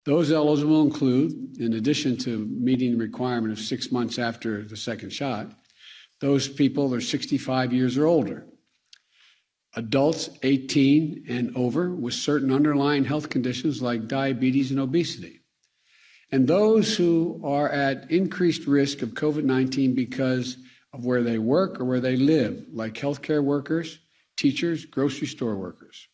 Those eligible include, in addition to meeting the requirement of 6 months after the second shot, those people are 65 years or older, adults 18 and over with certain underlying health conditions like diabetes and obesity, and those who are at increased risk of COVID-19 because of where they work or where they live, like healthcare workers, teachers, grocery store workers.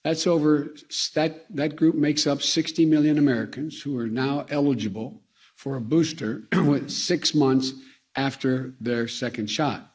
That group makes up 60 million Americans who are now eligible for a booster with 6 months after their second shot.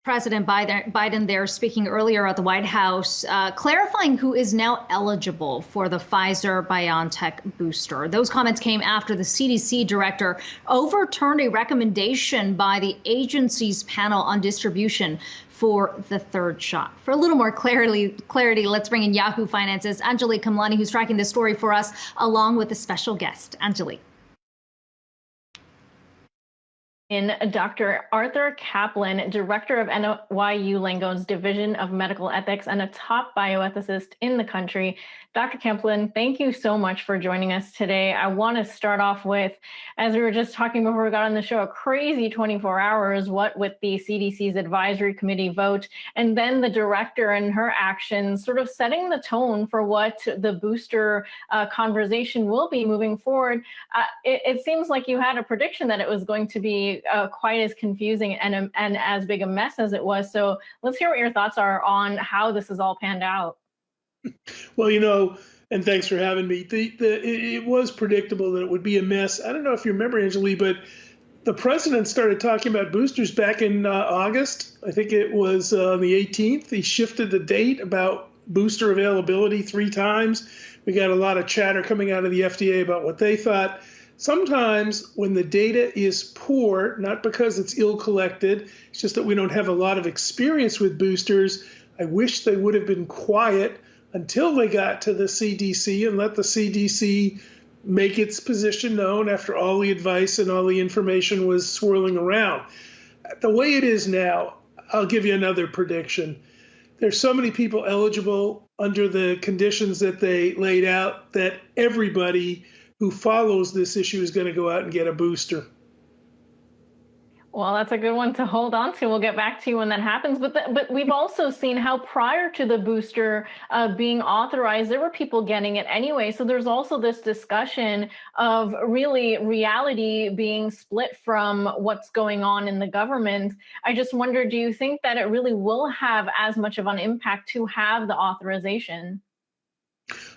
President Biden there speaking earlier at the White House, clarifying who is now eligible for the Pfizer-BioNTech booster. Those comments came after the CDC director overturned a recommendation by the agency's panel on distribution for the third shot. For a little more clarity, let's bring in Yahoo Finance's Anjali Kamlani, who's tracking this story for us, along with a special guest. Anjali. In Dr. Arthur Caplan, director of NYU Langone's Division of Medical Ethics and a top bioethicist in the country. Dr. Caplan, thank you so much for joining us today. I want to start off with, as we were just talking before we got on the show, a crazy 24 hours, what with the CDC's advisory committee vote, and then the director and her actions sort of setting the tone for what the booster conversation will be moving forward. It seems like you had a prediction that it was going to be quite as confusing and as big a mess as it was. So let's hear what your thoughts are on how this is all panned out. Well, and thanks for having me. It was predictable that it would be a mess. I don't know if you remember, Anjali, but the president started talking about boosters back in August. I think it was on the 18th. He shifted the date about booster availability 3 times. We got a lot of chatter coming out of the FDA about what they thought. Sometimes when the data is poor, not because it's ill collected, it's just that we don't have a lot of experience with boosters. I wish they would have been quiet until they got to the CDC and let the CDC make its position known after all the advice and all the information was swirling around. The way it is now, I'll give you another prediction. There's so many people eligible under the conditions that they laid out that everybody who follows this issue is going to go out and get a booster. Well, that's a good one to hold on to. We'll get back to you when that happens. But we've also seen how prior to the booster being authorized, there were people getting it anyway. So there's also this discussion of really reality being split from what's going on in the government. I just wonder, do you think that it really will have as much of an impact to have the authorization?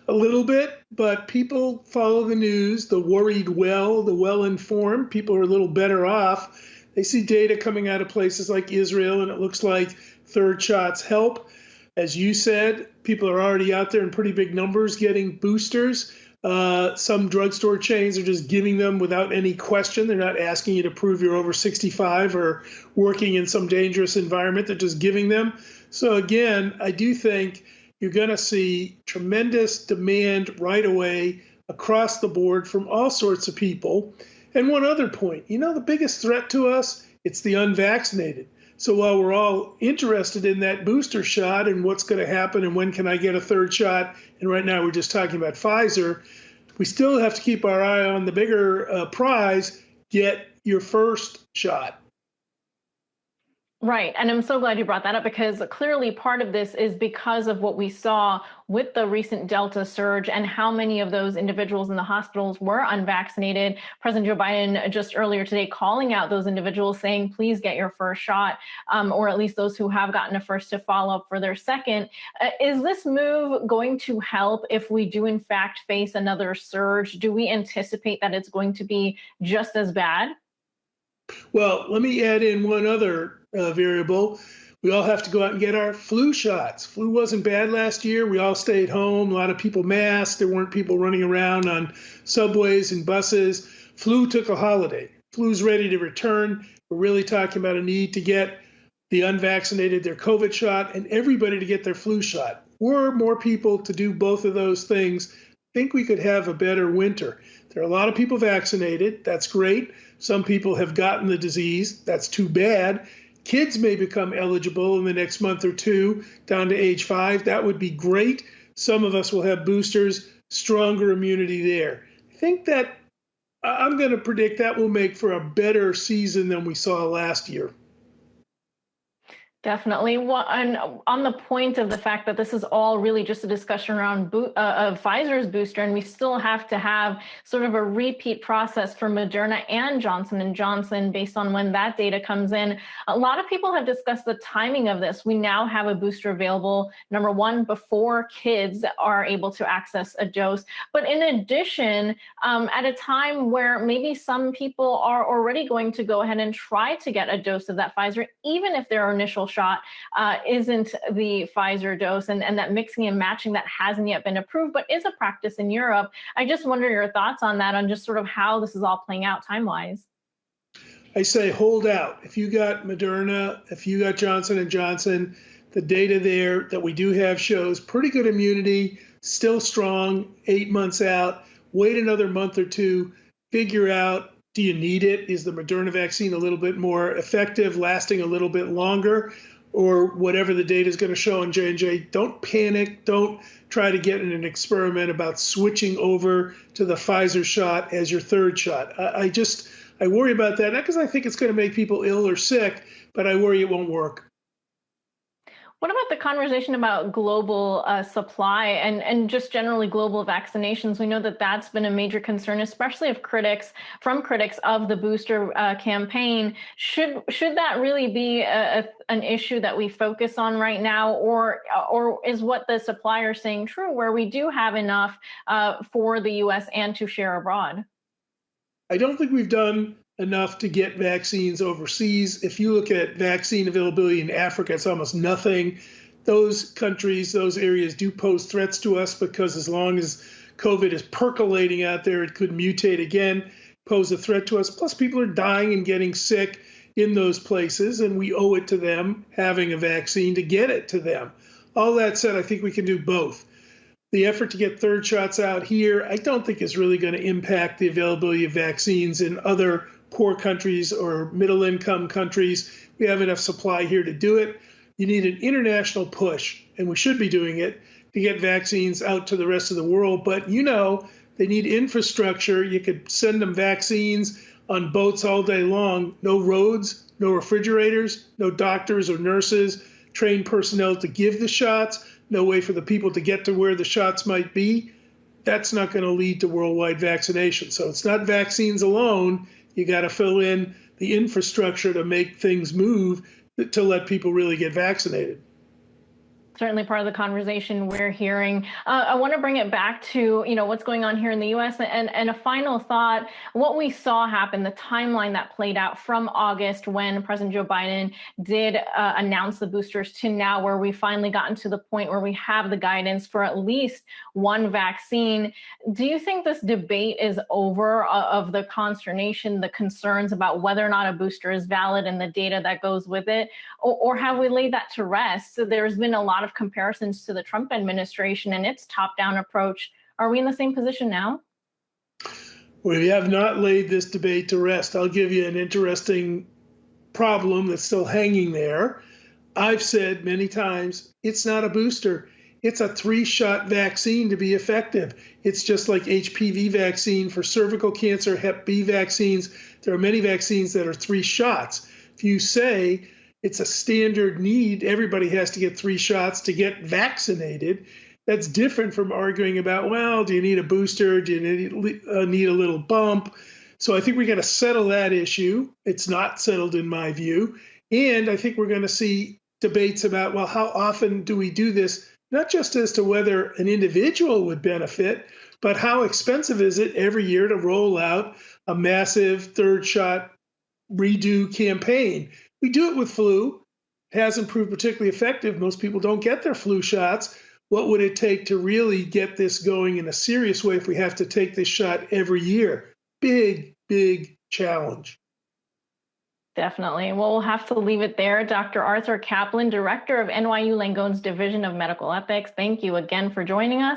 A little bit, but people follow the news, the worried well, the well-informed. People are a little better off. They see data coming out of places like Israel, and it looks like third shots help. As you said, people are already out there in pretty big numbers getting boosters. Some drugstore chains are just giving them without any question. They're not asking you to prove you're over 65 or working in some dangerous environment. They're just giving them. So again, I do think you're going to see tremendous demand right away across the board from all sorts of people. And one other point, the biggest threat to us, it's the unvaccinated. So while we're all interested in that booster shot and what's going to happen and when can I get a third shot, and right now we're just talking about Pfizer, we still have to keep our eye on the bigger prize, get your first shot. Right. And I'm so glad you brought that up, because clearly part of this is because of what we saw with the recent Delta surge and how many of those individuals in the hospitals were unvaccinated. President Joe Biden just earlier today calling out those individuals, saying, please get your first shot, or at least those who have gotten a first to follow up for their second. Is this move going to help if we do in fact face another surge? Do we anticipate that it's going to be just as bad? Well, let me add in one other variable. We all have to go out and get our flu shots. Flu wasn't bad last year. We all stayed home. A lot of people masked. There weren't people running around on subways and buses. Flu took a holiday. Flu's ready to return. We're really talking about a need to get the unvaccinated their COVID shot and everybody to get their flu shot. Were more people to do both of those things, I think we could have a better winter. There are a lot of people vaccinated. That's great. Some people have gotten the disease. That's too bad. Kids may become eligible in the next month or two down to age 5. That would be great. Some of us will have boosters, stronger immunity there. I think that I'm going to predict that will make for a better season than we saw last year. Definitely. Well, and on the point of the fact that this is all really just a discussion around of Pfizer's booster, and we still have to have sort of a repeat process for Moderna and Johnson & Johnson based on when that data comes in. A lot of people have discussed the timing of this. We now have a booster available, number one, before kids are able to access a dose. But in addition, at a time where maybe some people are already going to go ahead and try to get a dose of that Pfizer, even if their initial shot isn't the Pfizer dose, and that mixing and matching that hasn't yet been approved, but is a practice in Europe. I just wonder your thoughts on that, on just sort of how this is all playing out time-wise. I say hold out. If you got Moderna, if you got Johnson & Johnson, the data there that we do have shows pretty good immunity, still strong, 8 months out. Wait another month or two, figure out, do you need it? Is the Moderna vaccine a little bit more effective, lasting a little bit longer, or whatever the data is going to show on J&J? Don't panic. Don't try to get in an experiment about switching over to the Pfizer shot as your third shot. I worry about that, not because I think it's going to make people ill or sick, but I worry it won't work. What about the conversation about global supply and just generally global vaccinations? We know that that's been a major concern, especially of critics of the booster campaign. Should that really be an issue that we focus on right now, or is what the supplier is saying true, where we do have enough for the U.S. and to share abroad? I don't think we've done enough to get vaccines overseas. If you look at vaccine availability in Africa, it's almost nothing. Those countries, those areas do pose threats to us because as long as COVID is percolating out there, it could mutate again, pose a threat to us. Plus, people are dying and getting sick in those places, and we owe it to them having a vaccine to get it to them. All that said, I think we can do both. The effort to get third shots out here, I don't think is really going to impact the availability of vaccines in other poor countries or middle-income countries. We have enough supply here to do it. You need an international push, and we should be doing it, to get vaccines out to the rest of the world. But they need infrastructure. You could send them vaccines on boats all day long. No roads, no refrigerators, no doctors or nurses, trained personnel to give the shots, no way for the people to get to where the shots might be. That's not going to lead to worldwide vaccination. So it's not vaccines alone. You got to fill in the infrastructure to make things move to let people really get vaccinated. Certainly part of the conversation we're hearing. I want to bring it back to, what's going on here in the U.S. and a final thought. What we saw happen, the timeline that played out from August when President Joe Biden did announce the boosters to now, where we finally gotten to the point where we have the guidance for at least one vaccine. Do you think this debate is over of the consternation, the concerns about whether or not a booster is valid and the data that goes with it? Or have we laid that to rest? So there's been a lot of comparisons to the Trump administration and its top-down approach. Are we in the same position now? We have not laid this debate to rest. I'll give you an interesting problem that's still hanging there. I've said many times, it's not a booster. It's a 3-shot vaccine to be effective. It's just like HPV vaccine for cervical cancer, Hep B vaccines. There are many vaccines that are 3 shots. If you say it's a standard need, everybody has to get 3 shots to get vaccinated, that's different from arguing about, well, do you need a booster? Do you need a little bump? So I think we got to settle that issue. It's not settled in my view. And I think we're going to see debates about, well, how often do we do this? Not just as to whether an individual would benefit, but how expensive is it every year to roll out a massive 3rd shot redo campaign? We do it with flu. It hasn't proved particularly effective. Most people don't get their flu shots. What would it take to really get this going in a serious way if we have to take this shot every year? Big, big challenge. Definitely. Well, we'll have to leave it there. Dr. Arthur Caplan, Director of NYU Langone's Division of Medical Ethics, thank you again for joining us.